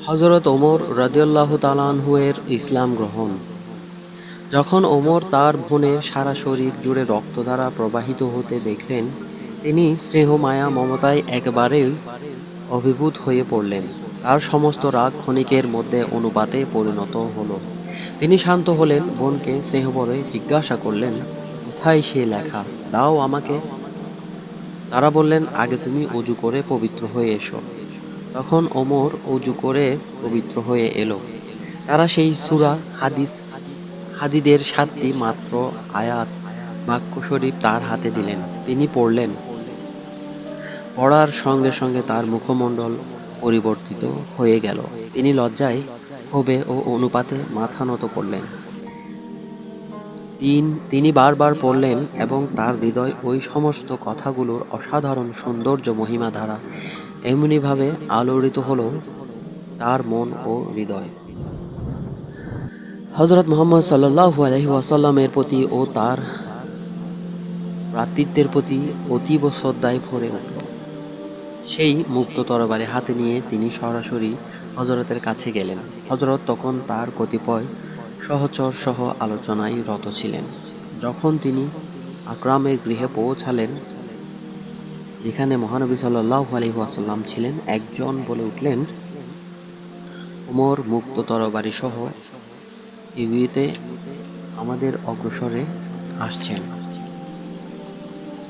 হযরত ওমর রাদিয়াল্লাহু তাআলা আনহু এর ইসলাম গ্রহণ। যখন ওমর তার বোনের সারা শরীর জুড়ে রক্তধারা প্রবাহিত হতে দেখলেন, তিনি স্নেহ মায়া মমতায় একেবারেই অভিভূত হয়ে পড়লেন। তার সমস্ত রাগ ক্ষণিকের মধ্যে অনুপাতে পরিণত হলো। তিনি শান্ত হলেন, বোনকে স্নেহভরে জিজ্ঞাসা করলেন, কোথায় সে লেখা, দাও আমাকে। তারা বললেন, আগে তুমি অজু করে পবিত্র হয়ে এসো। তখন ওমর অজু করে পবিত্র হয়ে এলো। তারা সেই সূরা হাদিদের ৭টি মাত্র আয়াত বাক্য শরীফ তার হাতে দিলেন। তিনি পড়লেন। পড়ার সঙ্গে সঙ্গে তার মুখমণ্ডল পরিবর্তিত হয়ে গেল। তিনি লজ্জায়, ক্ষোভে ও অনুপাতে মাথা নত করলেন। তিনি বারবার পড়লেন এবং তার হৃদয় ওই সমস্ত কথাগুলোর অসাধারণ সৌন্দর্য মহিমা দ্বারা এমনিভাবে আলোড়িত হল তার মন ও হৃদয়। হযরত মুহাম্মদ সাল্লাল্লাহু আলাইহি ওয়াসাল্লামের প্রতি ও তার ভ্রাতৃত্বের প্রতি অতীব শ্রদ্ধায় ভরে উঠল। সেই মুক্ত তরবারি হাতে নিয়ে তিনি সরাসরি হযরতের কাছে গেলেন। হযরত তখন তার কতিপয় সহচর সহ আলোচনায় রত ছিলেন। যখন তিনি আকরামের গৃহে পৌঁছালেন, যেখানে মহানবী সাল্লাল্লাহু আলাইহি ওয়াসাল্লাম ছিলেন, একজন বলে উঠলেন, ওমর মুক্ত তরবারি সহ এগুলিতে আমাদের অগ্রসরে আসছেন।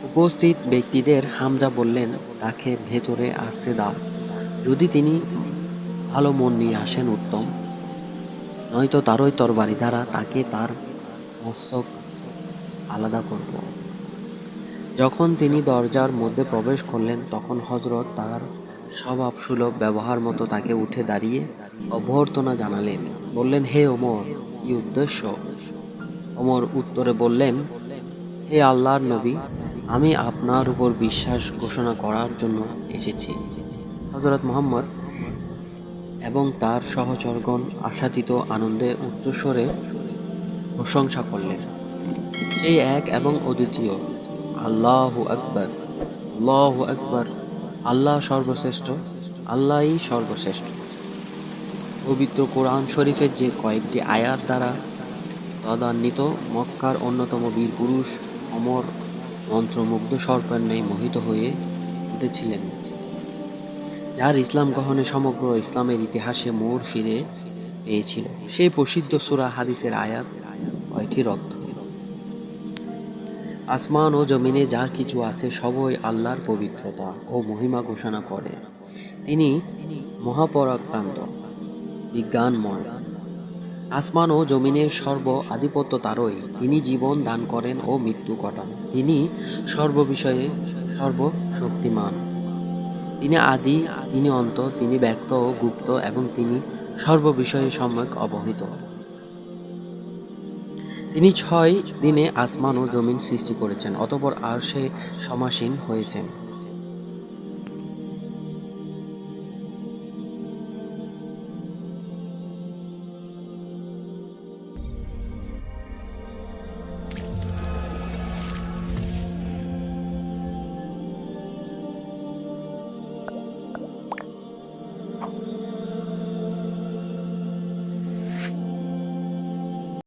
উপস্থিত ব্যক্তিদের হামজা বললেন, তাকে ভেতরে আসতে দাও। যদি তিনি ভালো মন নিয়ে আসেন উত্তম, নয়তো তারই তরবারি দ্বারা তাকে তার মস্তক আলাদা করব। যখন তিনি দরজার মধ্যে প্রবেশ করলেন, তখন হযরত তার স্বভাবসুলভ ব্যবহার মতো তাকে উঠে দাঁড়িয়ে অভ্যর্থনা জানালেন। বললেন, হে ওমর, কি উদ্দেশ্য? ওমর উত্তরে বললেন, হে আল্লাহর নবী, আমি আপনার উপর বিশ্বাস ঘোষণা করার জন্য এসেছি। হযরত মুহাম্মদ এবং তার সহচরগণ আশাতীত আনন্দে উচ্চস্বরে প্রশংসা করলেন। সেই এক এবং অদ্বিতীয়, আল্লাহু আকবার, আল্লাহু আকবার, আল্লাহ সর্বশ্রেষ্ঠ, আল্লাহই সর্বশ্রেষ্ঠ। পবিত্র কোরআন শরীফের যে কয়েকটি আয়াত দ্বারা তদান্বিত মক্কার অন্যতম বীর পুরুষ ওমর মন্ত্রমুগ্ধ সর্পের ন্যায় মোহিত হয়ে উঠেছিলেন, যার ইসলাম গ্রহণে সমগ্র ইসলামের ইতিহাসে মোড় ফিরে পেয়েছিল। সেই প্রসিদ্ধ সূরা হাদিসের আয়াত কয়টির অর্থ, আসমান ও জমিনে যা কিছু আছে সবই আল্লাহর পবিত্রতা ও মহিমা ঘোষণা করে। তিনি মহাপরাক্রান্ত, বিজ্ঞানময়। আসমান ও জমিনের সর্ব আধিপত্য তারই। তিনি জীবন দান করেন ও মৃত্যু ঘটান। তিনি সর্ববিষয়ে সর্বশক্তিমান। তিনি আদি, তিনি অন্ত, তিনি ব্যক্ত ও গুপ্ত এবং তিনি সর্ববিষয়ে সম্যক অবহিত। তিনি 6 দিনে আসমান ও জমিন সৃষ্টি করেছেন, অতঃপর আরশে সমাসীন হয়েছেন।